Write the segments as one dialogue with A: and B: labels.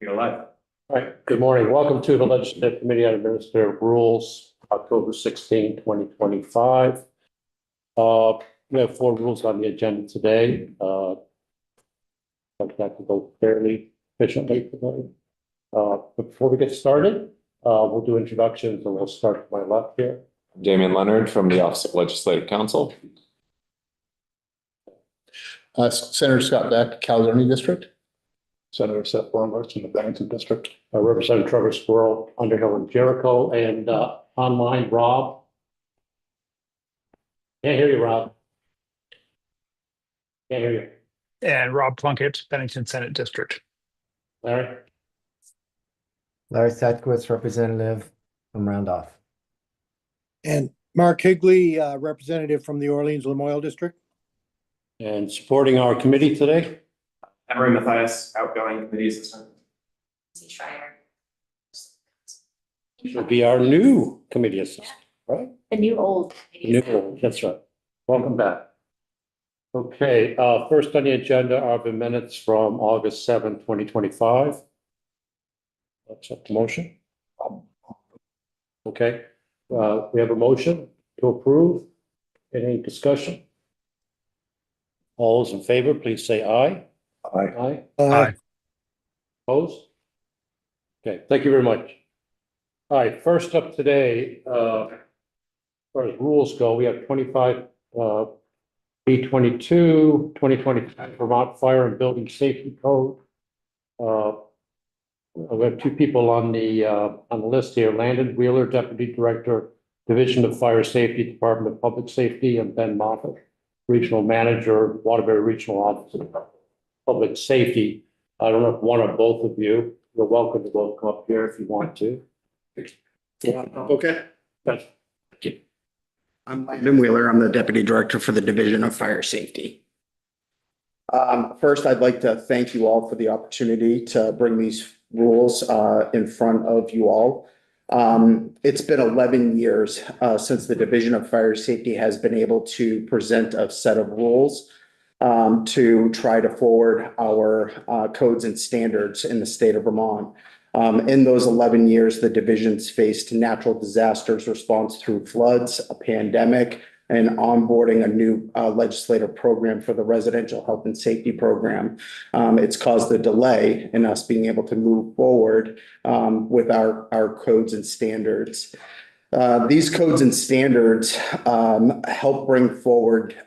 A: You're live.
B: All right, good morning. Welcome to the Legislative Committee on Administrative Rules, October 16, 2025. We have 4 rules on the agenda today. That will go fairly efficiently today. But before we get started, we'll do introductions and we'll start to my left here.
C: Damian Leonard from the Office of Legislative Counsel.
D: Senator Scott Beck, Caledonia District.
E: Senator Seth Blumberg from the Bennington District.
B: Representative Trevor Squirrel, Underhill and Jericho, and online, Rob. Can't hear you, Rob. Can't hear you.
F: And Rob Plunkett, Bennington Senate District.
B: Larry?
G: Larry Sadkowitz, representative from Randolph.
H: And Mark Higley, representative from the Orleans Lamoille District.
B: And supporting our committee today?
A: Emery Mathias, outgoing committee assistant.
B: Should be our new committee assistant, right?
I: The new old.
B: That's right. Welcome back. Okay, first on the agenda are the minutes from August 7, 2025. Accept the motion. Okay, we have a motion to approve. Any discussion? All those in favor, please say aye.
E: Aye.
F: Aye.
B: Opposed? Okay, thank you very much. All right, first up today, as far as rules go, we have 25 B22, 2025 Vermont Fire and Building Safety Code. We have 2 people on the list here: Landon Wheeler, Deputy Director, Division of Fire Safety, Department of Public Safety, and Ben Moffett, Regional Manager, Waterbury Regional Office of Public Safety. I don't know if one or both of you, you're welcome to both come up here if you want to.
H: Yeah, okay.
B: That's
D: I'm Landon Wheeler. I'm the Deputy Director for the Division of Fire Safety. First, I'd like to thank you all for the opportunity to bring these rules in front of you all. It's been 11 years since the Division of Fire Safety has been able to present a set of rules to try to forward our codes and standards in the state of Vermont. In those 11 years, the divisions faced natural disasters response through floods, a pandemic, and onboarding a new legislative program for the residential health and safety program. It's caused a delay in us being able to move forward with our codes and standards. These codes and standards help bring forward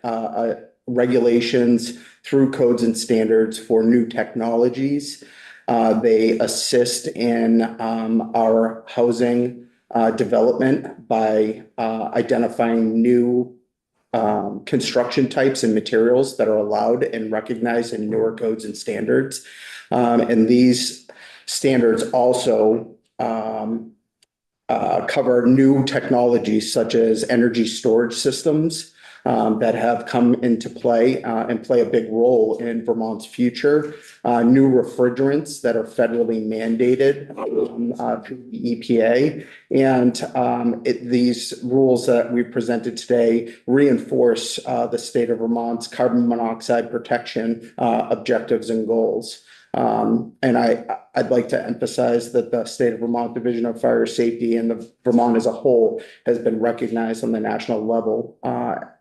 D: regulations through codes and standards for new technologies. They assist in our housing development by identifying new construction types and materials that are allowed and recognized in newer codes and standards. And these standards also cover new technologies such as energy storage systems that have come into play and play a big role in Vermont's future. New refrigerants that are federally mandated through the EPA. And these rules that we presented today reinforce the state of Vermont's carbon monoxide protection objectives and goals. And I'd like to emphasize that the state of Vermont Division of Fire Safety and the Vermont as a whole has been recognized on the national level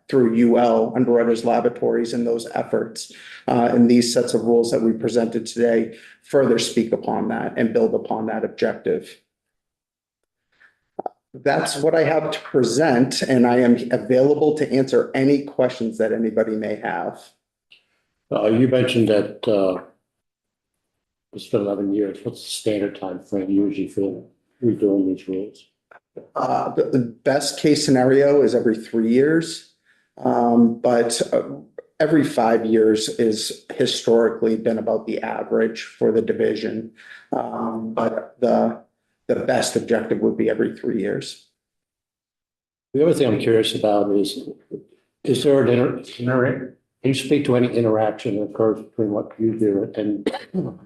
D: through UL, Underwriters Laboratories, and those efforts. And these sets of rules that we presented today further speak upon that and build upon that objective. That's what I have to present, and I am available to answer any questions that anybody may have.
B: you mentioned that it's been 11 years. What's the standard time frame usually for redoing these rules?
D: The best case scenario is every 3 years. But every 5 years is historically been about the average for the division. But the best objective would be every 3 years.
B: The other thing I'm curious about is there an can you speak to any interaction that occurs between what you do and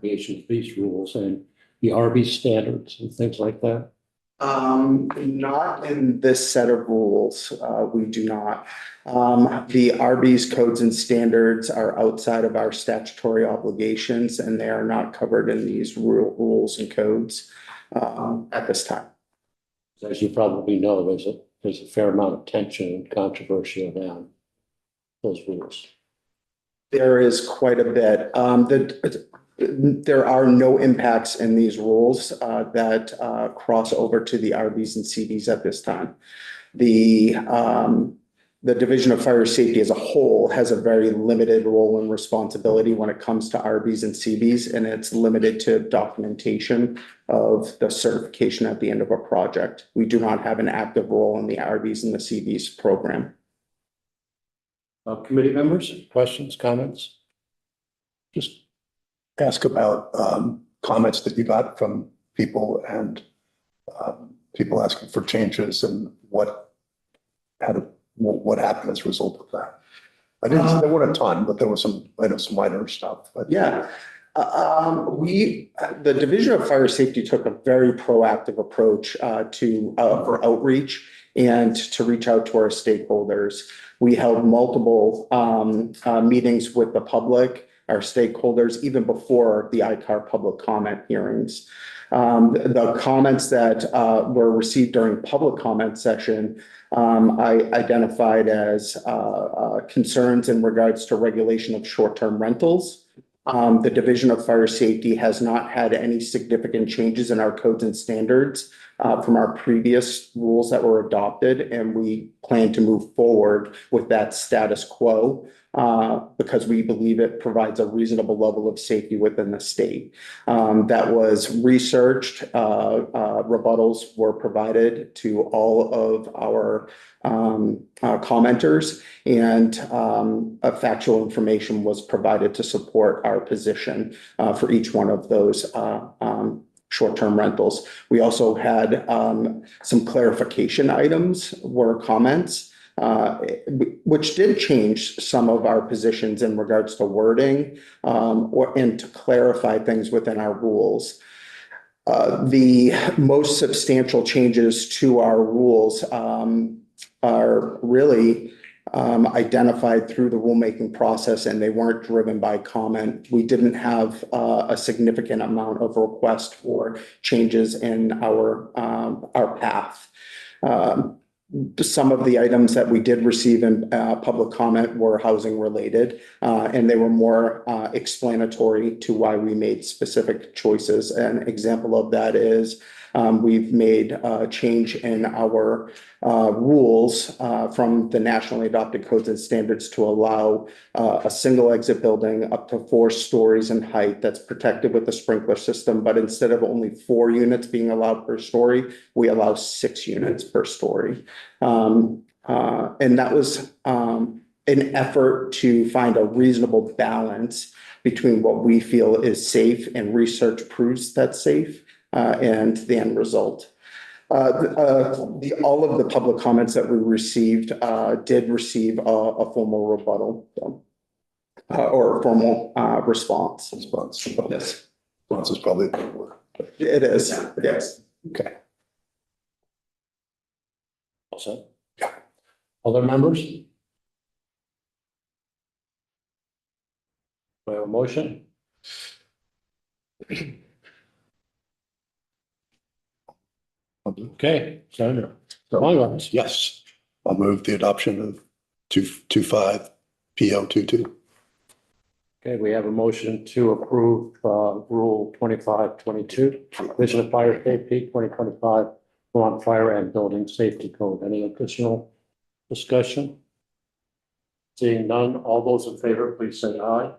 B: creation of these rules and the RB standards and things like that?
D: Not in this set of rules, we do not. The RB's codes and standards are outside of our statutory obligations, and they are not covered in these rules and codes, at this time.
B: As you probably know, there's a fair amount of tension and controversy around those rules.
D: There is quite a bit. There are no impacts in these rules that cross over to the RBs and CBs at this time. The Division of Fire Safety as a whole has a very limited role and responsibility when it comes to RBs and CBs, and it's limited to documentation of the certification at the end of a project. We do not have an active role in the RBs and the CBs program.
B: Committee members, questions, comments?
E: Just ask about comments that you got from people and people asking for changes and what happened as a result of that. There weren't a ton, but there was some minor stuff. But
D: Yeah. The Division of Fire Safety took a very proactive approach for outreach and to reach out to our stakeholders. We held multiple meetings with the public, our stakeholders, even before the Lcar public comment hearings. The comments that were received during public comment session, I identified as concerns in regards to regulation of short-term rentals. The Division of Fire Safety has not had any significant changes in our codes and standards from our previous rules that were adopted, and we plan to move forward with that status quo because we believe it provides a reasonable level of safety within the state. That was researched. Rebuttals were provided to all of our commenters, and factual information was provided to support our position for each one of those short-term rentals. We also had some clarification items were comments, which did change some of our positions in regards to wording and to clarify things within our rules. The most substantial changes to our rules are really identified through the rulemaking process, and they weren't driven by comment. We didn't have a significant amount of request for changes in our path. Some of the items that we did receive in public comment were housing related, and they were more explanatory to why we made specific choices. An example of that is we've made a change in our rules from the nationally adopted codes and standards to allow a single exit building up to 4 stories in height that's protected with a sprinkler system. But instead of only 4 units being allowed per story, we allow 6 units per story. And that was an effort to find a reasonable balance between what we feel is safe and research proves that's safe and the end result. All of the public comments that we received did receive a formal rebuttal or a formal response.
E: Response.
D: Yes,
E: Response is probably the word.
D: it is. Yes.
E: Okay.
B: Also, other members? Do I have a motion? Okay, Senator. Longo.
E: Yes, I'll move the adoption of 225 PO 22.
B: Okay, we have a motion to approve Rule 2522, Division of Fire Safety 2025, Vermont Fire and Building Safety Code. Any additional discussion? Seeing none, all those in favor, please say aye.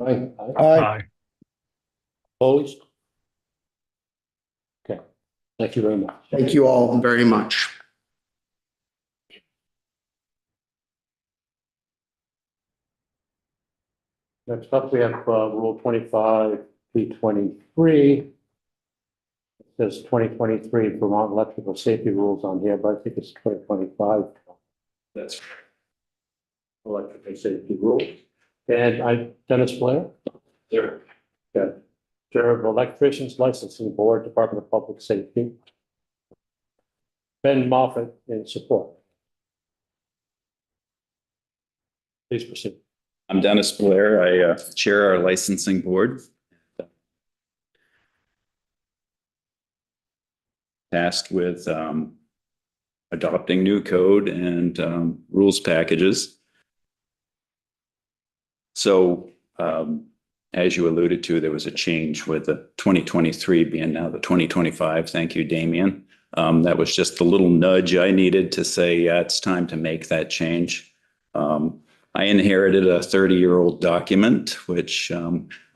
B: Aye.
F: Aye.
B: Opposed? Okay, thank you very much.
D: Thank you all very much.
B: Next up, we have Rule 25P23. It says 2023 Vermont Electrical Safety Rules on here, but I think it's 2025.
A: That's
B: Electrical Safety Rules. And Dennis Blair?
A: there.
B: Okay. Chair of Electricians Licensing Board, Department of Public Safety. Ben Moffett in support. Please proceed.
I: I'm Dennis Blair. I chair our licensing board. Tasked with adopting new code and rules packages. So as you alluded to, there was a change with the 2023 being now the 2025. Thank you, Damien. That was just a little nudge I needed to say, yeah, it's time to make that change. I inherited a 30-year-old document, which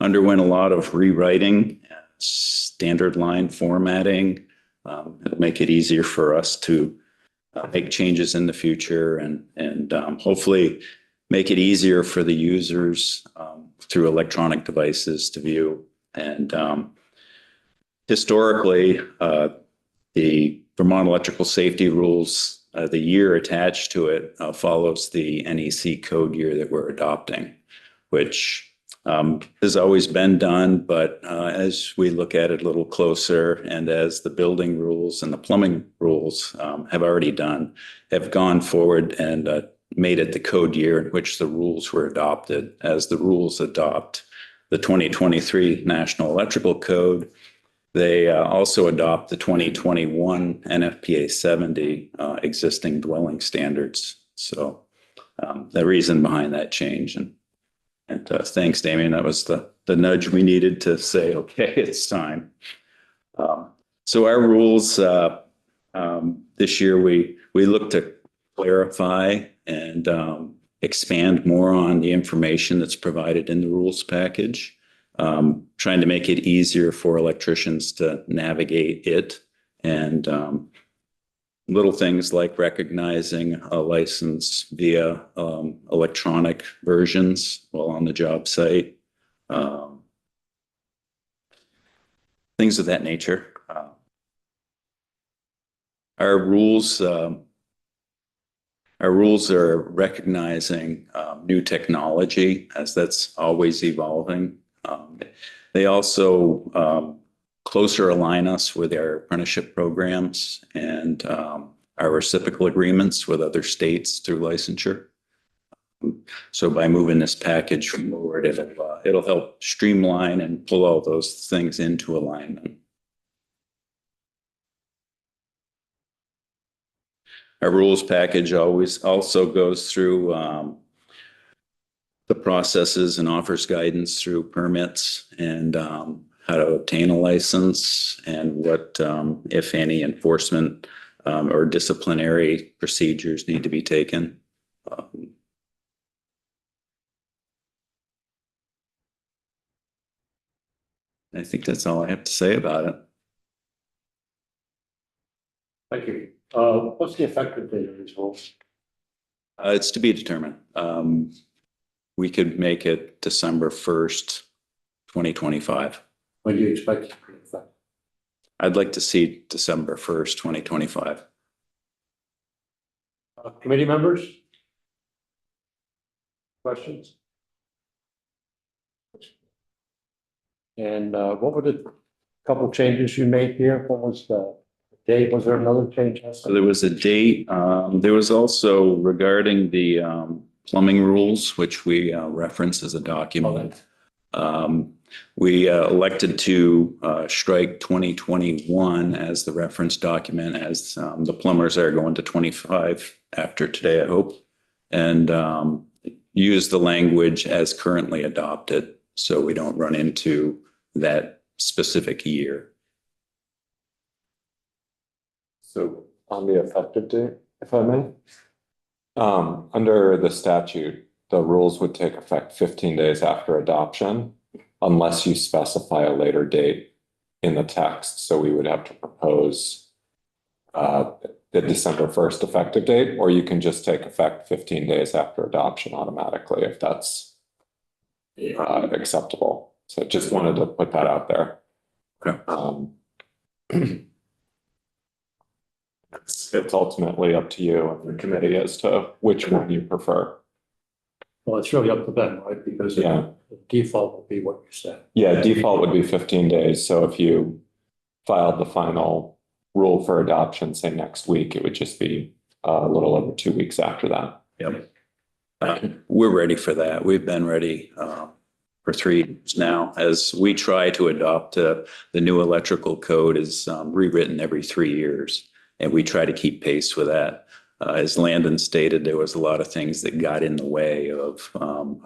I: underwent a lot of rewriting, standard line formatting, make it easier for us to make changes in the future and hopefully make it easier for the users through electronic devices to view. And historically, the Vermont Electrical Safety Rules, the year attached to it follows the NEC code year that we're adopting, which has always been done. But as we look at it a little closer and as the building rules and the plumbing rules have already done, have gone forward and made it the code year in which the rules were adopted. As the rules adopt the 2023 National Electrical Code, they also adopt the 2021 NFPA 70 existing dwelling standards. So the reason behind that change. And thanks, Damien. That was the nudge we needed to say, okay, it's time. So our rules this year, we look to clarify and expand more on the information that's provided in the rules package. Trying to make it easier for electricians to navigate it, and little things like recognizing a license via electronic versions while on the job site, things of that nature. Our rules are recognizing new technology as that's always evolving. They also closer align us with our apprenticeship programs and our reciprocal agreements with other states through licensure. So by moving this package forward, it'll help streamline and pull all those things into alignment. Our rules package always also goes through the processes and offers guidance through permits and how to obtain a license and what, if any, enforcement or disciplinary procedures need to be taken. I think that's all I have to say about it.
B: Thank you. What's the effective date of these rules?
I: It's to be determined. We could make it December 1st, 2025.
B: When do you expect it to be effective?
I: I'd like to see December 1st, 2025.
B: Committee members? Questions? And what were the couple changes you made here? What was the date? Was there another change?
I: So there was a date. There was also regarding the plumbing rules, which we reference as a document. We elected to strike 2021 as the reference document, as the plumbers are going to 25 after today, I hope, and use the language as currently adopted so we don't run into that specific year.
C: So on the effective date, if I may, under the statute, the rules would take effect 15 days after adoption, unless you specify a later date in the text. So we would have to propose the December 1st effective date, or you can just take effect 15 days after adoption automatically if that's acceptable. So just wanted to put that out there.
I: Okay.
C: It's ultimately up to you and the committee as to which one you prefer.
B: Well, it's really up to them, right? Because
C: Yeah.
B: the default will be what you said.
C: Yeah, default would be 15 days. So if you filed the final rule for adoption, say next week, it would just be a little over 2 weeks after that.
I: Yep. We're ready for that. We've been ready for 3 years now, as we try to adopt the new electrical code is rewritten every 3 years, and we try to keep pace with that. As Landon stated, there was a lot of things that got in the way of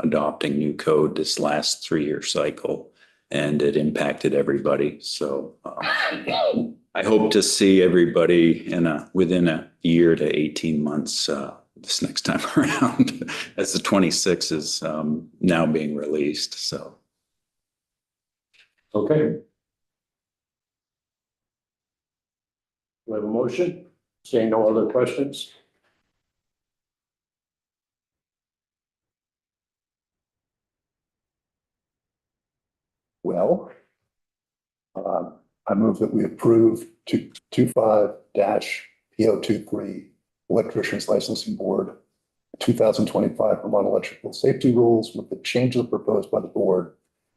I: adopting new code this last 3-year cycle, and it impacted everybody. So I hope to see everybody within a year to 18 months this next time around, as the 26 is now being released. So.
B: Okay. We have a motion, seeing no other questions.
E: Well, I move that we approve 25-P023 Electricians Licensing Board 2025 Vermont Electrical Safety Rules with the changes proposed by the board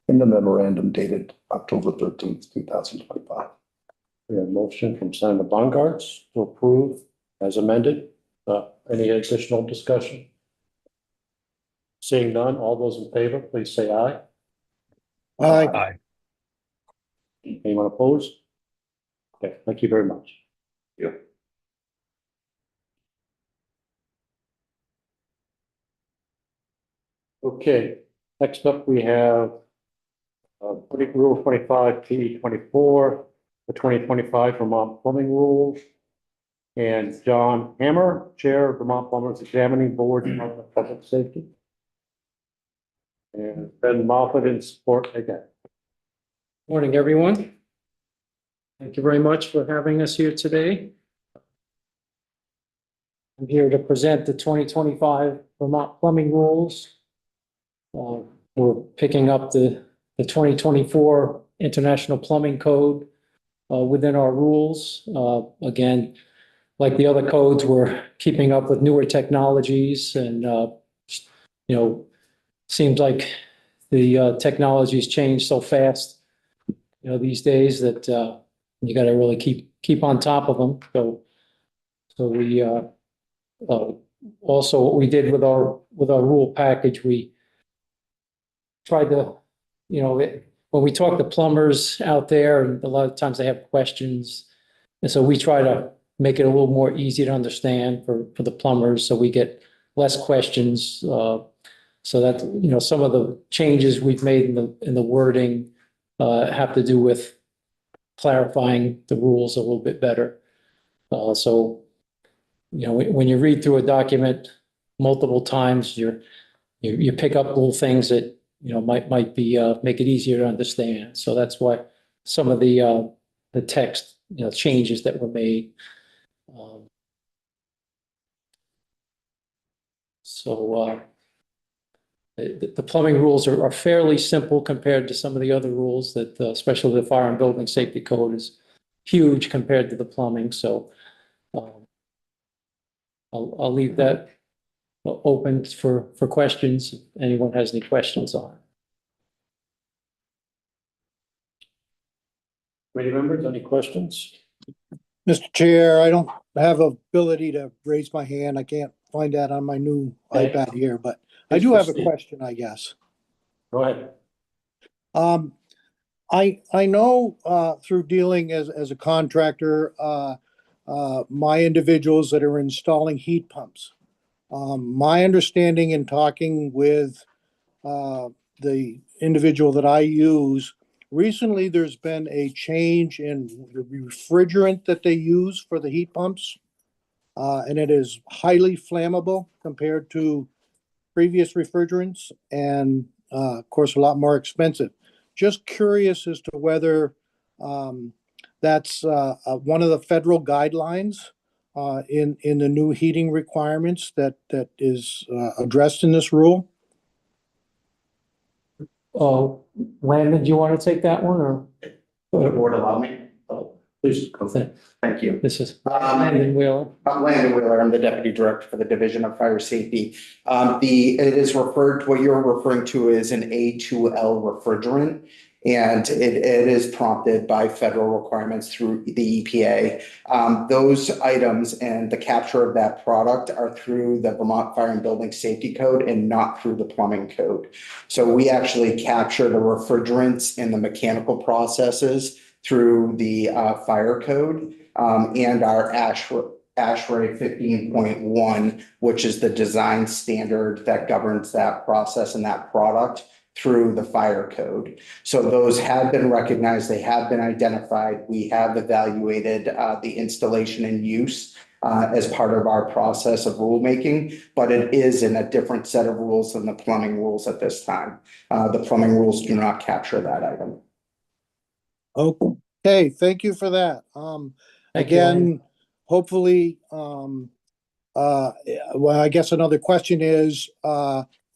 E: in the memorandum dated October 13th, 2025.
B: We have a motion from Senator Bongartz to approve as amended. Any additional discussion? Seeing none, all those in favor, please say aye.
H: Aye.
F: Aye.
B: Anyone opposed? Okay, thank you very much.
A: Yeah.
B: Okay, next up we have Rule 25 P 24, the 2025 Vermont Plumbing Rules. And John Hammer, Chair of Vermont Plumbers Examining Board, Department of Public Safety. And Ben Moffett in support again.
J: Morning, everyone. Thank you very much for having us here today. I'm here to present the 2025 Vermont Plumbing Rules. We're picking up the 2024 International Plumbing Code within our rules. Again, like the other codes, we're keeping up with newer technologies, and seems like the technologies change so fast, these days, that you got to really keep on top of them. So we also, what we did with our rule package, we tried to, when we talk to plumbers out there, and a lot of times they have questions, and so we try to make it a little more easy to understand for the plumbers, so we get less questions. So that, some of the changes we've made in the wording have to do with clarifying the rules a little bit better. So, when you read through a document multiple times, you pick up little things that, might be make it easier to understand. So that's why some of the text, changes that were made. The plumbing rules are fairly simple compared to some of the other rules that, especially the fire and building safety code is huge compared to the plumbing. So I'll leave that open for questions, if anyone has any questions on it.
B: Committee members, any questions?
H: Mr. Chair, I don't have ability to raise my hand. I can't find that on my new iPad here, but I do have a question, I guess.
B: Go ahead.
H: I know through dealing as a contractor, my individuals that are installing heat pumps. My understanding in talking with the individual that I use, recently there's been a change in the refrigerant that they use for the heat pumps. And it is highly flammable compared to previous refrigerants, and of course, a lot more expensive. Just curious as to whether that's one of the federal guidelines in the new heating requirements that is addressed in this rule.
J: Landon, do you want to take that one, or?
D: The board allow me?
B: Please go ahead.
D: Thank you.
J: This is Landon Wheeler.
D: I'm Landon Wheeler. I'm the Deputy Director for the Division of Fire Safety. It is referred to, what you're referring to is an A2L refrigerant. And it is prompted by federal requirements through the EPA. Those items and the capture of that product are through the Vermont Fire and Building Safety Code and not through the plumbing code. So we actually capture the refrigerants and the mechanical processes through the fire code and our ASHRAE 15.1, which is the design standard that governs that process and that product through the fire code. So those have been recognized, they have been identified. We have evaluated the installation and use as part of our process of rulemaking, but it is in a different set of rules than the plumbing rules at this time. The plumbing rules do not capture that item.
H: Okay, thank you for that.
J: Thank you,
H: Again, hopefully, well, I guess another question is,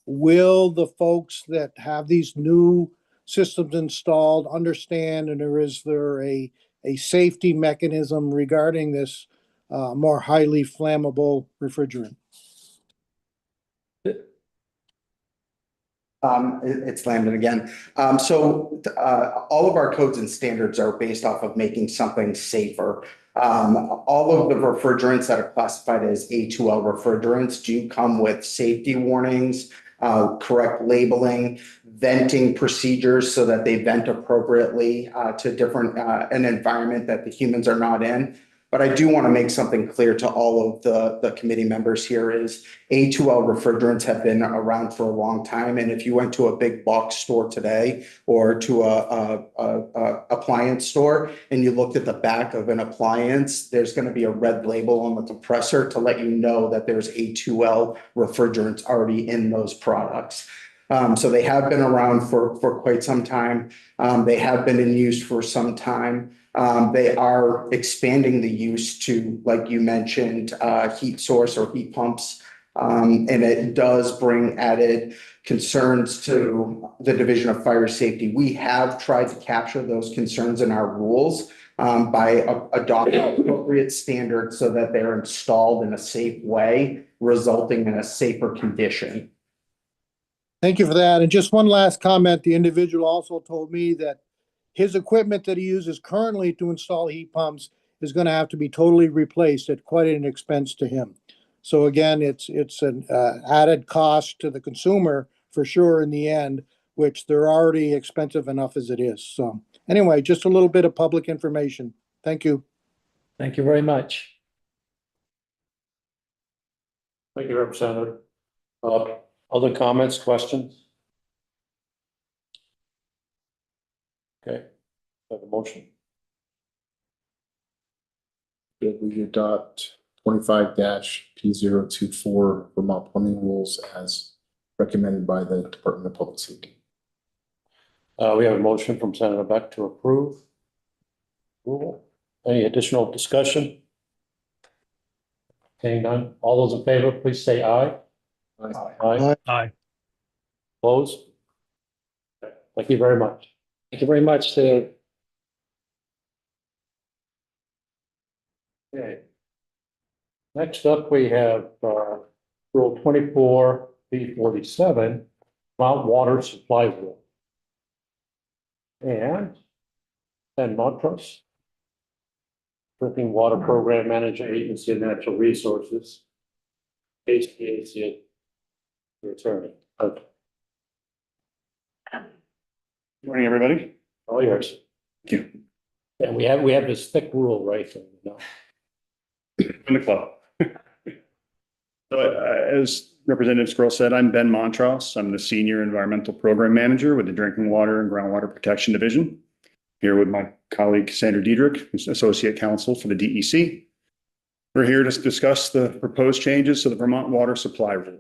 H: will the folks that have these new systems installed understand, and is there a safety mechanism regarding this more highly flammable refrigerant?
D: It's Landon again. All of our codes and standards are based off of making something safer. All of the refrigerants that are classified as A2L refrigerants do come with safety warnings, correct labeling, venting procedures so that they vent appropriately to different an environment that the humans are not in. But I do want to make something clear to all of the committee members here is A2L refrigerants have been around for a long time. And if you went to a big box store today or to a appliance store and you looked at the back of an appliance, there's going to be a red label on the compressor to let you know that there's A2L refrigerants already in those products. So they have been around for quite some time. They have been in use for some time. They are expanding the use to, like you mentioned, heat source or heat pumps. And it does bring added concerns to the Division of Fire Safety. We have tried to capture those concerns in our rules by adopting appropriate standards so that they're installed in a safe way, resulting in a safer condition.
H: Thank you for that. And just one last comment. The individual also told me that his equipment that he uses currently to install heat pumps is going to have to be totally replaced at quite an expense to him. So again, it's an added cost to the consumer for sure in the end, which they're already expensive enough as it is. So anyway, just a little bit of public information. Thank you.
J: Thank you very much.
B: Thank you, Representative. Other comments, questions? Okay, have a motion.
E: That we adopt 25-P024 Vermont plumbing rules as recommended by the Department of Public Safety.
B: We have a motion from Senator Beck to approve. Approval. Any additional discussion? Hearing none. All those in favor, please say aye. Aye.
F: Aye.
B: Opposed? Okay, thank you very much.
J: Thank you very much to
B: Okay. Next up, we have Rule 24-B47, Mount Water Supply Rule. And Ben Montrose, Drinking Water Program Manager, Agency of Natural Resources, HVAC Attorney. Okay.
K: Morning, everybody.
B: All yours.
K: Thank you.
B: And we have this thick rule, right? So, you know.
K: In the club. So as Representative Scroll said, I'm Ben Montrose. I'm the Senior Environmental Program Manager with the Drinking Water and Groundwater Protection Division. Here with my colleague Sandra Diedrich, who's Associate Counsel for the DEC. We're here to discuss the proposed changes to the Vermont Water Supply Rule.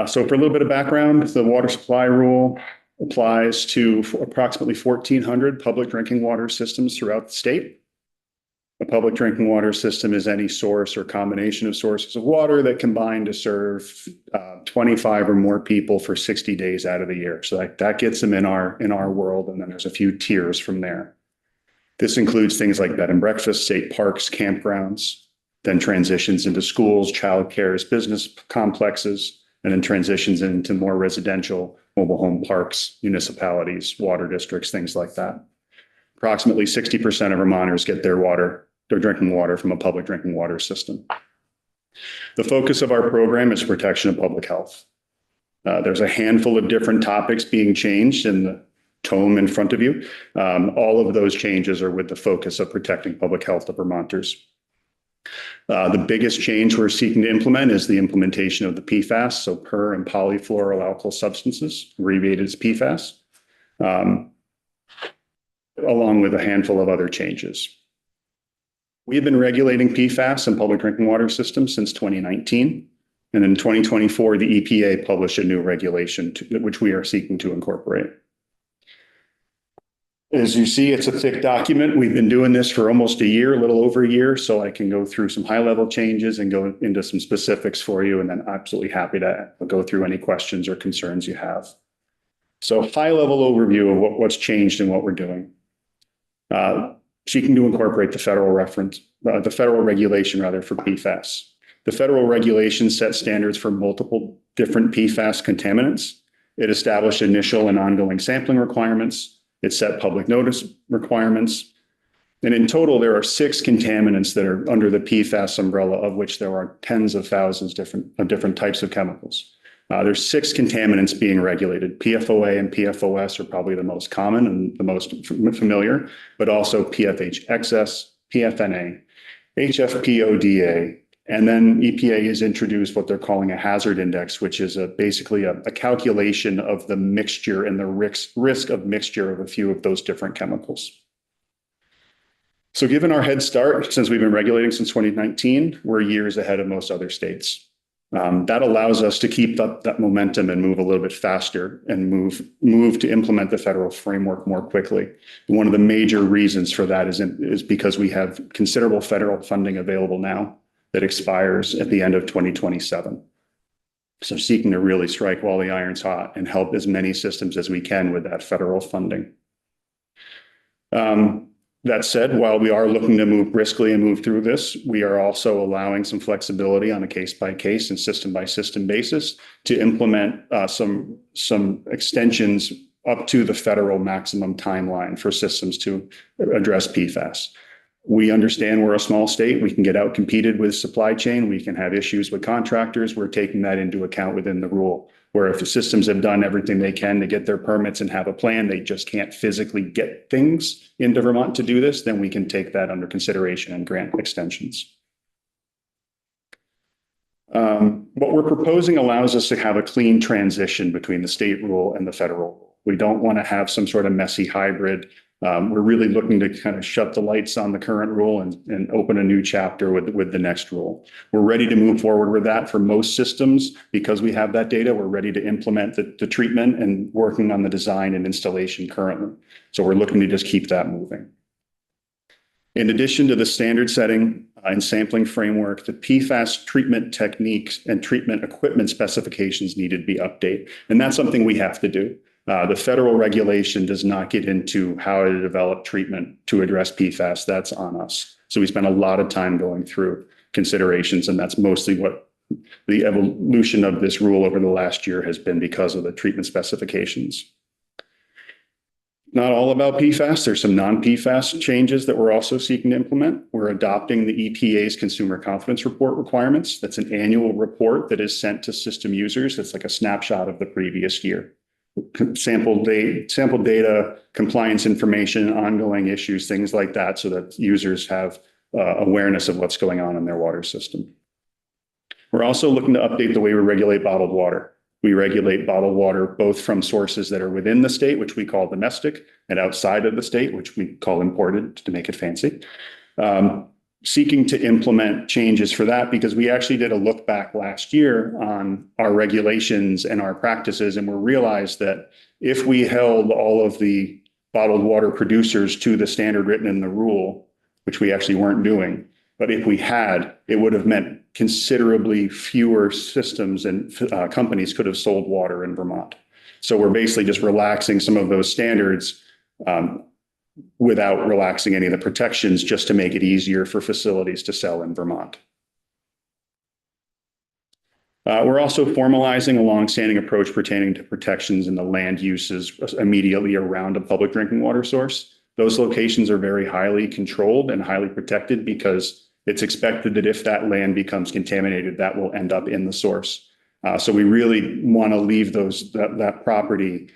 K: So for a little bit of background, the Water Supply Rule applies to approximately 1,400 public drinking water systems throughout the state. A public drinking water system is any source or combination of sources of water that combine to serve 25 or more people for 60 days out of the year. So that gets them in our world, and then there's a few tiers from there. This includes things like bed and breakfast, state parks, campgrounds, then transitions into schools, childcares, business complexes, and then transitions into more residential mobile home parks, municipalities, water districts, things like that. Approximately 60% of Vermonters get their drinking water from a public drinking water system. The focus of our program is protection of public health. There's a handful of different topics being changed in the tome in front of you. All of those changes are with the focus of protecting public health of Vermonters. The biggest change we're seeking to implement is the implementation of the PFAS, so per and polyfluoroalkyl substances, abbreviated as PFAS, along with a handful of other changes. We have been regulating PFAS in public drinking water systems since 2019. And in 2024, the EPA published a new regulation which we are seeking to incorporate. As you see, it's a thick document. We've been doing this for almost a year, a little over a year, so I can go through some high-level changes and go into some specifics for you, and then absolutely happy to go through any questions or concerns you have. So high-level overview of what's changed and what we're doing. Seeking to incorporate the federal regulation for PFAS. The federal regulation sets standards for multiple different PFAS contaminants. It established initial and ongoing sampling requirements. It set public notice requirements. And in total, there are 6 contaminants that are under the PFAS umbrella, of which there are tens of thousands of different types of chemicals. There's 6 contaminants being regulated. PFOA and PFOS are probably the most common and the most familiar, but also PFH-XS, PFNA, HFPODA, and then EPA has introduced what they're calling a hazard index, which is basically a calculation of the mixture and the risk of mixture of a few of those different chemicals. So given our head start, since we've been regulating since 2019, we're years ahead of most other states. That allows us to keep up that momentum and move a little bit faster and move to implement the federal framework more quickly. And one of the major reasons for that is because we have considerable federal funding available now that expires at the end of 2027. So seeking to really strike while the iron's hot and help as many systems as we can with that federal funding. That said, while we are looking to move briskly and move through this, we are also allowing some flexibility on a case-by-case and system-by-system basis to implement some extensions up to the federal maximum timeline for systems to address PFAS. We understand we're a small state. We can get out competed with supply chain. We can have issues with contractors. We're taking that into account within the rule, where if the systems have done everything they can to get their permits and have a plan, they just can't physically get things into Vermont to do this, then we can take that under consideration and grant extensions. What we're proposing allows us to have a clean transition between the state rule and the federal rule. We don't want to have some sort of messy hybrid. We're really looking to kind of shut the lights on the current rule and open a new chapter with the next rule. We're ready to move forward with that for most systems. Because we have that data, we're ready to implement the treatment and working on the design and installation currently. So we're looking to just keep that moving. In addition to the standard setting and sampling framework, the PFAS treatment techniques and treatment equipment specifications needed to be updated. And that's something we have to do. The federal regulation does not get into how to develop treatment to address PFAS. That's on us. So we spend a lot of time going through considerations, and that's mostly what the evolution of this rule over the last year has been because of the treatment specifications. Not all about PFAS. There's some non-PFAS changes that we're also seeking to implement. We're adopting the EPA's Consumer Confidence Report requirements. That's an annual report that is sent to system users. It's like a snapshot of the previous year. Sample data, compliance information, ongoing issues, things like that, so that users have awareness of what's going on in their water system. We're also looking to update the way we regulate bottled water. We regulate bottled water both from sources that are within the state, which we call domestic, and outside of the state, which we call imported to make it fancy. Seeking to implement changes for that because we actually did a look back last year on our regulations and our practices, and we realized that if we held all of the bottled water producers to the standard written in the rule, which we actually weren't doing, but if we had, it would have meant considerably fewer systems and companies could have sold water in Vermont. So we're basically just relaxing some of those standards without relaxing any of the protections, just to make it easier for facilities to sell in Vermont. We're also formalizing a longstanding approach pertaining to protections in the land uses immediately around a public drinking water source. Those locations are very highly controlled and highly protected because it's expected that if that land becomes contaminated, that will end up in the source. So we really want to leave that property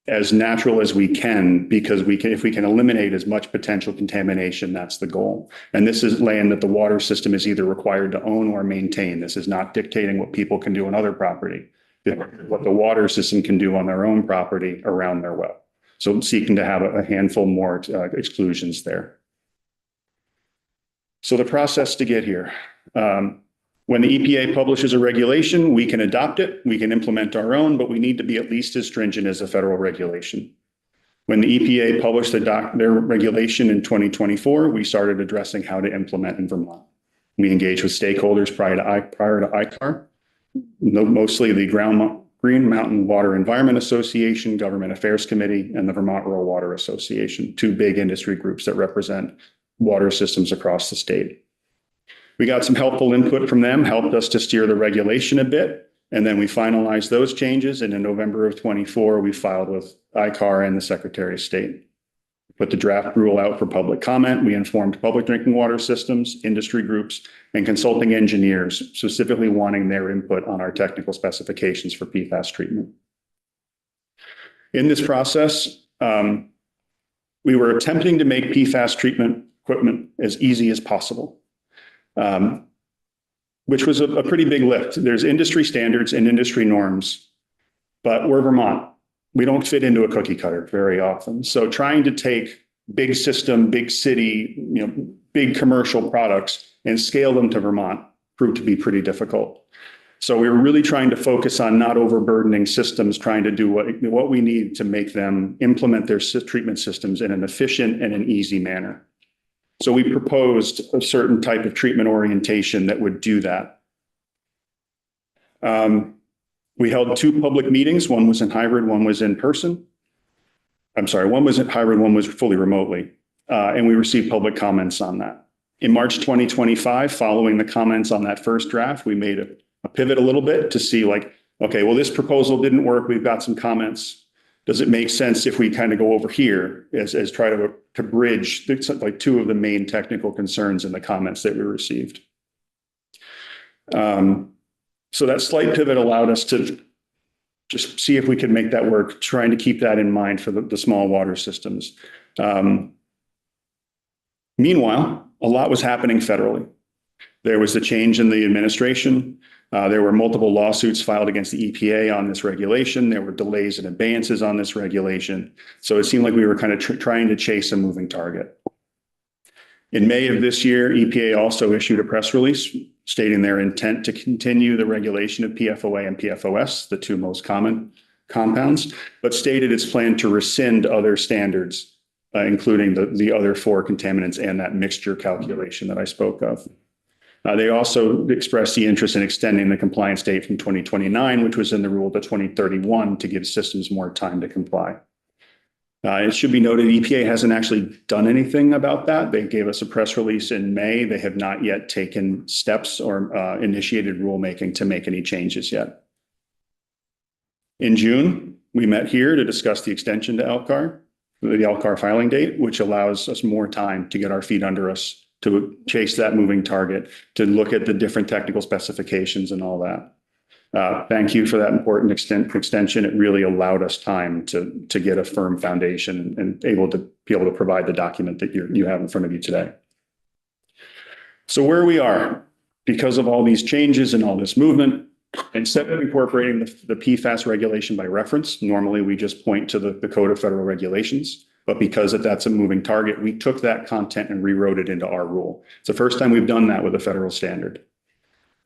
K: as natural as we can, because if we can eliminate as much potential contamination, that's the goal. And this is land that the water system is either required to own or maintain. This is not dictating what people can do on other property, what the water system can do on their own property around their well. So I'm seeking to have a handful more exclusions there. So the process to get here. When the EPA publishes a regulation, we can adopt it, we can implement our own, but we need to be at least as stringent as a federal regulation. When the EPA published their regulation in 2024, we started addressing how to implement in Vermont. We engaged with stakeholders prior to Lcar, mostly the Green Mountain Water Environment Association, Government Affairs Committee, and the Vermont Rural Water Association, two big industry groups that represent water systems across the state. We got some helpful input from them, helped us to steer the regulation a bit, and then we finalized those changes. And in November of 24, we filed with Lcar and the Secretary of State. Put the draft rule out for public comment. We informed public drinking water systems, industry groups, and consulting engineers, specifically wanting their input on our technical specifications for PFAS treatment. In this process, we were attempting to make PFAS treatment equipment as easy as possible. Which was a pretty big lift. There's industry standards and industry norms, but we're Vermont. We don't fit into a cookie cutter very often. So trying to take big system, big city, big commercial products and scale them to Vermont proved to be pretty difficult. So we were really trying to focus on not overburdening systems, trying to do what we need to make them implement their treatment systems in an efficient and an easy manner. So we proposed a certain type of treatment orientation that would do that. We held two public meetings. One was in hybrid, one was in person. I'm sorry, one was in hybrid, one was fully remotely. And we received public comments on that. In March 2025, following the comments on that first draft, we made a pivot a little bit to see okay, well, this proposal didn't work. We've got some comments. Does it make sense if we kind of go over here as try to bridge two of the main technical concerns in the comments that we received? So that slight pivot allowed us to just see if we could make that work, trying to keep that in mind for the small water systems. Meanwhile, a lot was happening federally. There was a change in the administration. There were multiple lawsuits filed against the EPA on this regulation. There were delays and abeyances on this regulation. So it seemed like we were kind of trying to chase a moving target. In May of this year, EPA also issued a press release stating their intent to continue the regulation of PFOA and PFOS, the two most common compounds, but stated its plan to rescind other standards, including the other four contaminants and that mixture calculation that I spoke of. They also expressed the interest in extending the compliance date from 2029, which was in the rule, to 2031 to give systems more time to comply. It should be noted, EPA hasn't actually done anything about that. They gave us a press release in May. They have not yet taken steps or initiated rulemaking to make any changes yet. In June, we met here to discuss the extension to Lcar, the Lcar filing date, which allows us more time to get our feet under us, to chase that moving target, to look at the different technical specifications and all that. Thank you for that important extension. It really allowed us time to get a firm foundation and be able to provide the document that you have in front of you today. So where we are, because of all these changes and all this movement, instead of incorporating the PFAS regulation by reference, normally we just point to the Code of Federal Regulations. But because that's a moving target, we took that content and rewrote it into our rule. It's the first time we've done that with a federal standard.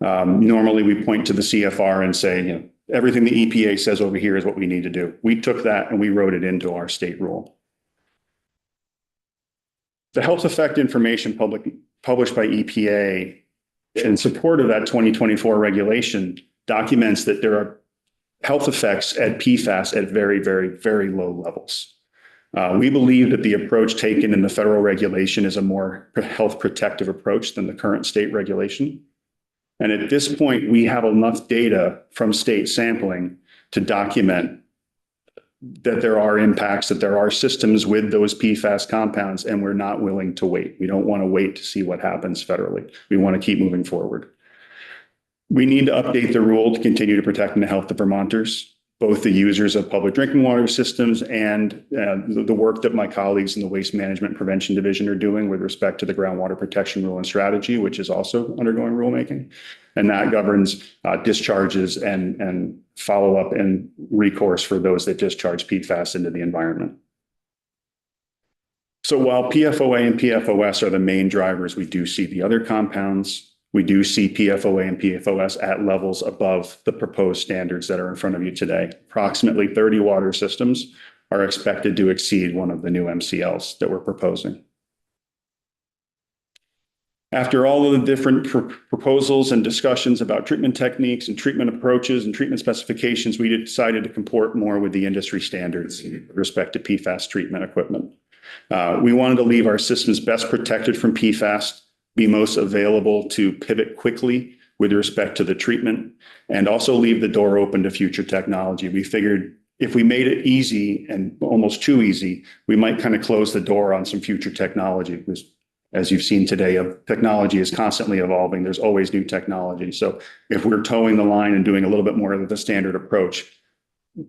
K: Normally we point to the CFR and say, everything the EPA says over here is what we need to do. We took that and we wrote it into our state rule. The health effect information published by EPA in support of that 2024 regulation documents that there are health effects at PFAS at very, very, very low levels. We believe that the approach taken in the federal regulation is a more health protective approach than the current state regulation. And at this point, we have enough data from state sampling to document that there are impacts, that there are systems with those PFAS compounds, and we're not willing to wait. We don't want to wait to see what happens federally. We want to keep moving forward. We need to update the rule to continue to protect the health of Vermonters, both the users of public drinking water systems and the work that my colleagues in the Waste Management Prevention Division are doing with respect to the groundwater protection rule and strategy, which is also undergoing rulemaking. And that governs discharges and follow-up and recourse for those that discharge PFAS into the environment. So while PFOA and PFOS are the main drivers, we do see the other compounds. We do see PFOA and PFOS at levels above the proposed standards that are in front of you today. Approximately 30 water systems are expected to exceed one of the new MCLs that we're proposing. After all of the different proposals and discussions about treatment techniques and treatment approaches and treatment specifications, we decided to comport more with the industry standards with respect to PFAS treatment equipment. We wanted to leave our systems best protected from PFAS, be most available to pivot quickly with respect to the treatment, and also leave the door open to future technology. We figured if we made it easy and almost too easy, we might kind of close the door on some future technology, because as you've seen today, technology is constantly evolving. There's always new technology. So if we're towing the line and doing a little bit more of the standard approach,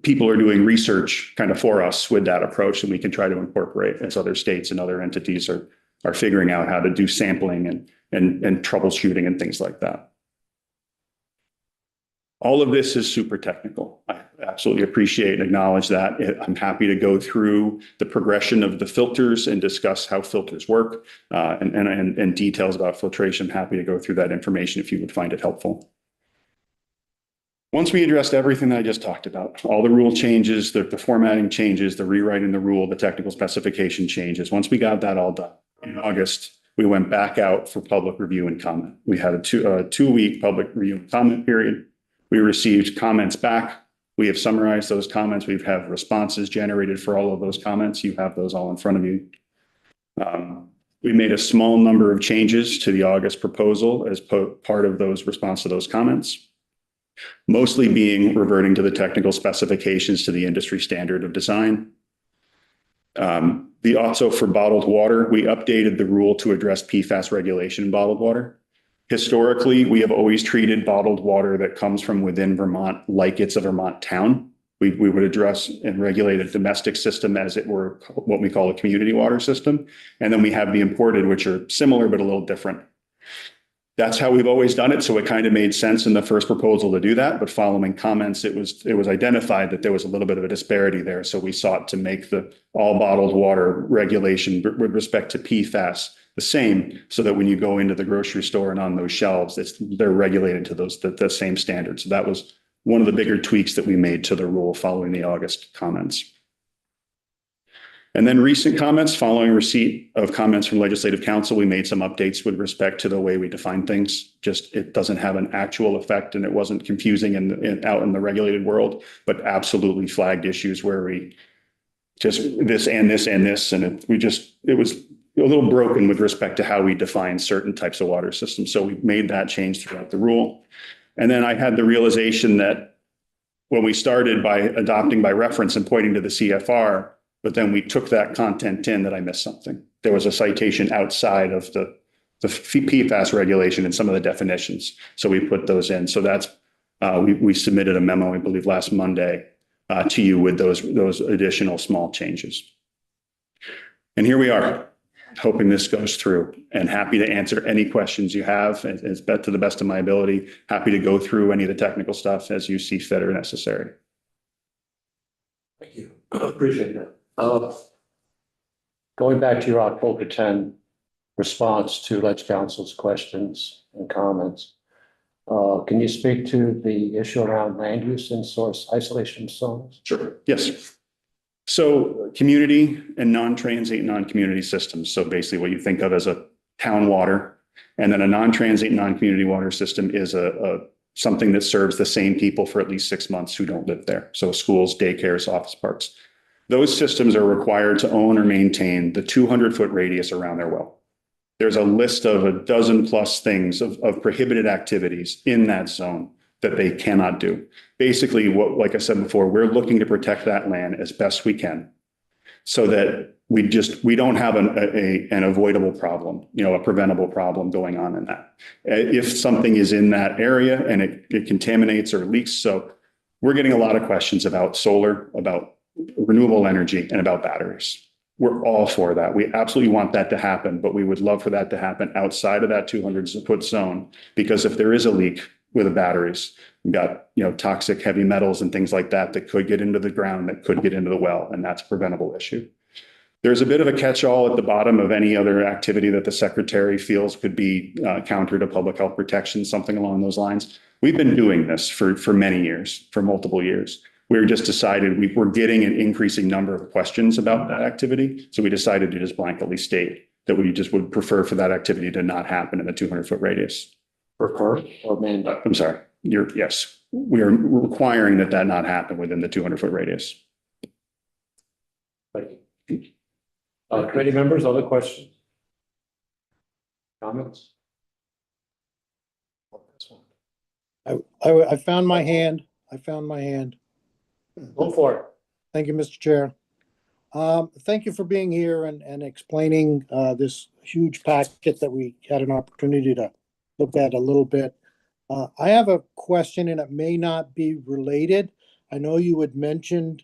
K: people are doing research kind of for us with that approach, and we can try to incorporate as other states and other entities are figuring out how to do sampling and troubleshooting and things like that. All of this is super technical. I absolutely appreciate and acknowledge that. I'm happy to go through the progression of the filters and discuss how filters work and details about filtration. I'm happy to go through that information if you would find it helpful. Once we addressed everything that I just talked about, all the rule changes, the formatting changes, the rewriting the rule, the technical specification changes, once we got that all done in August, we went back out for public review and comment. We had a two-week public review and comment period. We received comments back. We have summarized those comments. We have responses generated for all of those comments. You have those all in front of you. We made a small number of changes to the August proposal as part of those response to those comments, mostly being reverting to the technical specifications to the industry standard of design. Also for bottled water, we updated the rule to address PFAS regulation in bottled water. Historically, we have always treated bottled water that comes from within Vermont like it's a Vermont town. We would address and regulate a domestic system as it were what we call a community water system. And then we have the imported, which are similar but a little different. That's how we've always done it. So it kind of made sense in the first proposal to do that. But following comments, it was identified that there was a little bit of a disparity there. So we sought to make the all bottled water regulation with respect to PFAS the same, so that when you go into the grocery store and on those shelves, they're regulated to the same standards. So that was one of the bigger tweaks that we made to the rule following the August comments. And then recent comments, following receipt of comments from Legislative Council, we made some updates with respect to the way we define things. Just it doesn't have an actual effect, and it wasn't confusing out in the regulated world, but absolutely flagged issues where we just this and this and this, and it was a little broken with respect to how we define certain types of water systems. So we made that change throughout the rule. And then I had the realization that when we started by adopting by reference and pointing to the CFR, but then we took that content in, that I missed something. There was a citation outside of the PFAS regulation and some of the definitions. So we put those in. So that's, we submitted a memo, I believe last Monday, to you with those additional small changes. And here we are, hoping this goes through, and happy to answer any questions you have. It's to the best of my ability. Happy to go through any of the technical stuff as you see fit or necessary.
B: Thank you. Appreciate that. Going back to your October 10 response to Ledge Council's questions and comments, can you speak to the issue around land use and source isolation zones?
K: Sure. Yes. So community and non-transient, non-community systems. So basically what you think of as a town water, and then a non-transient, non-community water system is something that serves the same people for at least 6 months who don't live there. So schools, daycares, office parks. Those systems are required to own or maintain the 200-foot radius around their well. there's a list of a dozen plus things of prohibited activities in that zone that they cannot do. Basically, what, like I said before, we're looking to protect that land as best we can so that we don't have an avoidable problem, a preventable problem going on in that. If something is in that area and it contaminates or leaks, so we're getting a lot of questions about solar, about renewable energy, and about batteries. We're all for that. We absolutely want that to happen, but we would love for that to happen outside of that 200-foot zone, because if there is a leak with the batteries, we've got, toxic heavy metals and things like that that could get into the ground, that could get into the well, and that's a preventable issue. There's a bit of a catch-all at the bottom of any other activity that the secretary feels could be counter to public health protection, something along those lines. We've been doing this for many years, for multiple years. We just decided we were getting an increasing number of questions about that activity. So we decided to just blanketly state that we just would prefer for that activity to not happen in the 200-foot radius.
B: Prefer or mandate?
K: I'm sorry. Yes, we are requiring that not happen within the 200-foot radius.
B: Thank you. Committee members, other questions? Comments?
H: I found my hand.
B: Go for it.
H: Thank you, Mr. Chair. Thank you for being here and explaining this huge packet that we had an opportunity to look at a little bit. I have a question, and it may not be related. I know you had mentioned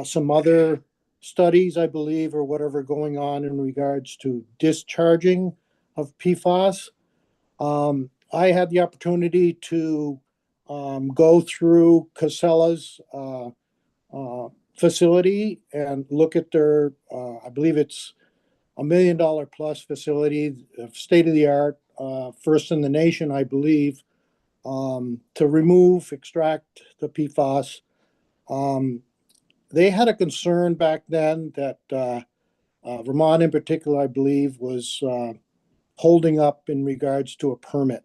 H: some other studies, I believe, or whatever going on in regards to discharging of PFAS. I had the opportunity to go through Casella's facility and look at their, I believe it's $1 million plus facility, state of the art, first in the nation, I believe, to remove, extract the PFAS. They had a concern back then that Vermont in particular, I believe, was holding up in regards to a permit.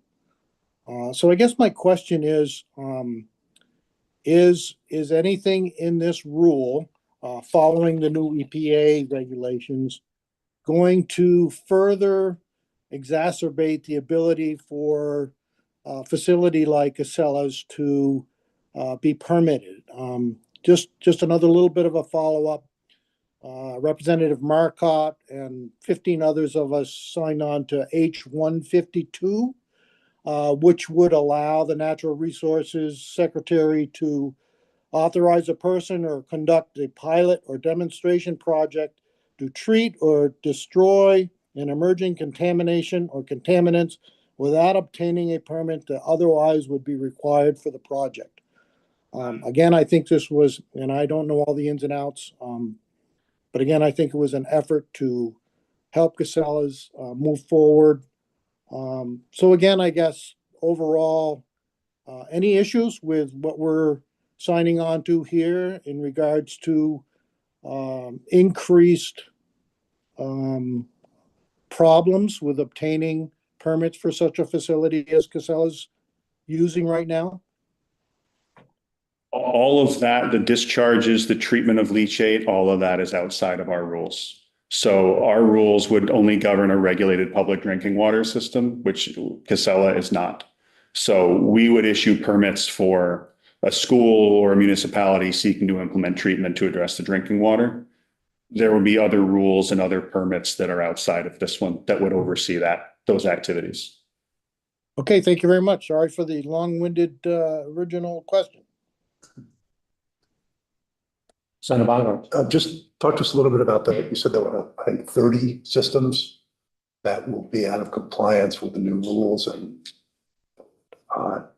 H: So I guess my question is anything in this rule, following the new EPA regulations, going to further exacerbate the ability for a facility like Casella's to be permitted? Just another little bit of a follow-up. Representative Marcotte and 15 others of us signed on to H-152, which would allow the Natural Resources Secretary to authorize a person or conduct a pilot or demonstration project to treat or destroy an emerging contamination or contaminants without obtaining a permit that otherwise would be required for the project. Again, I think this was, and I don't know all the ins and outs, but again, I think it was an effort to help Casella's move forward. So again, I guess overall, any issues with what we're signing on to here in regards to increased problems with obtaining permits for such a facility as Casella's using right now?
K: All of that, the discharges, the treatment of leachate, all of that is outside of our rules. So our rules would only govern a regulated public drinking water system, which Casella is not. So we would issue permits for a school or a municipality seeking to implement treatment to address the drinking water. There would be other rules and other permits that are outside of this one that would oversee those activities.
H: Okay, thank you very much. Sorry for the long-winded original question.
B: Senator Bonner.
E: Just talk to us a little bit about that. You said there were, I think, 30 systems that will be out of compliance with the new rules, and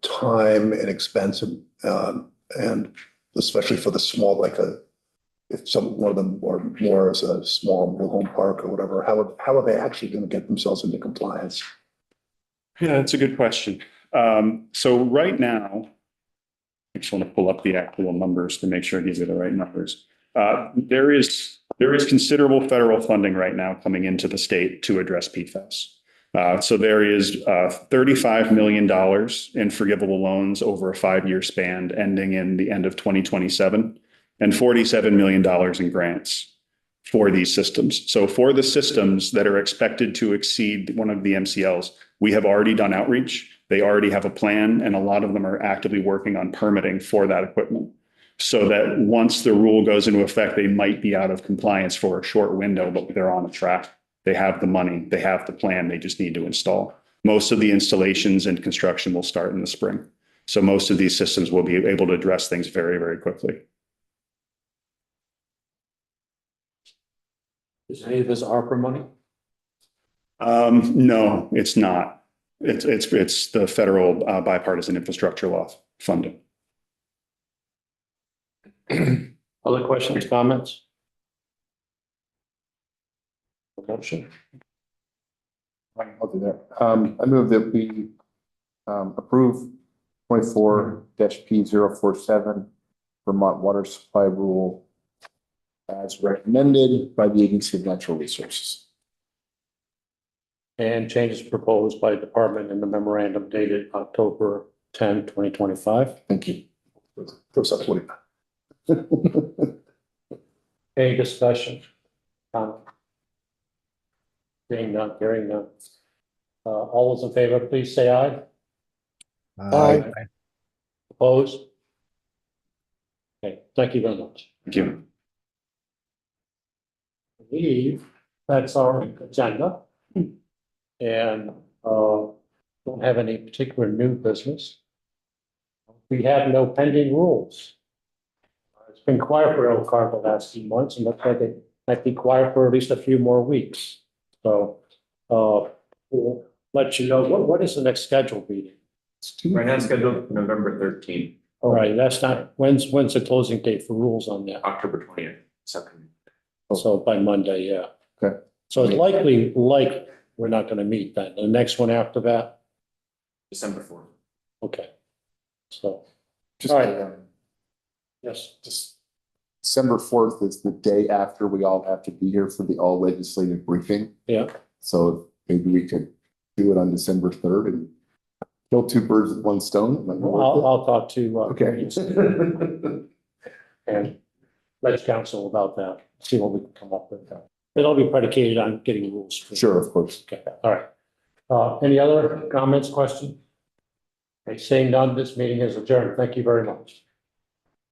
E: time and expense, and especially for the small, if one of them or more as a small mobile home park or whatever, how are they actually going to get themselves into compliance?
K: Yeah, that's a good question. So right now, I just want to pull up the actual numbers to make sure these are the right numbers. There is considerable federal funding right now coming into the state to address PFAS. So there is $35 million in forgivable loans over a 5-year span ending in the end of 2027, and $47 million in grants. for these systems. So for the systems that are expected to exceed one of the MCLs, we have already done outreach. They already have a plan, and a lot of them are actively working on permitting for that equipment. So that once the rule goes into effect, they might be out of compliance for a short window, but they're on a track. They have the money, they have the plan, they just need to install. Most of the installations and construction will start in the spring. So most of these systems will be able to address things very, very quickly.
B: Is any of this ARPA money?
K: No, it's not. It's the federal bipartisan infrastructure law funding.
B: Other questions, comments? Motion?
E: I'll do that. I move that we approve 24-P047 Vermont Water Supply Rule as recommended by the Agency of Natural Resources.
B: And changes proposed by department in the memorandum dated October 10, 2025.
E: Thank you. Goes up 40.
B: Any discussion? Being none, hearing none. All those in favor, please say aye.
H: Aye.
B: Opposed? Okay, thank you very much.
K: Thank you.
B: I believe that's our agenda. And don't have any particular new business. We have no pending rules. It's been quiet for Lcar the last few months, and looks like it might be quiet for at least a few more weeks. So we'll let you know. What is the next scheduled meeting?
A: Right now scheduled for November 13th,
B: All right, that's not, when's the closing date for rules on that?
A: October 20th, second.
B: So by Monday, yeah.
E: Okay.
B: So it's likely, we're not gonna meet then. The next one after that?
A: December 4th.
B: Okay. So,
E: Just,
B: all right. Yes.
E: just December 4th is the day after we all have to be here for the all legislative briefing.
B: Yeah.
E: So maybe we could do it on December 3rd and kill two birds with one stone.
B: I'll talk to,
E: Okay.
B: and let council about that, see what we can come up with. It'll be predicated on getting rules.
E: Sure, of course.
B: Okay, all right. Any other comments, questions? Okay, seeing none, this meeting is adjourned. Thank you very much.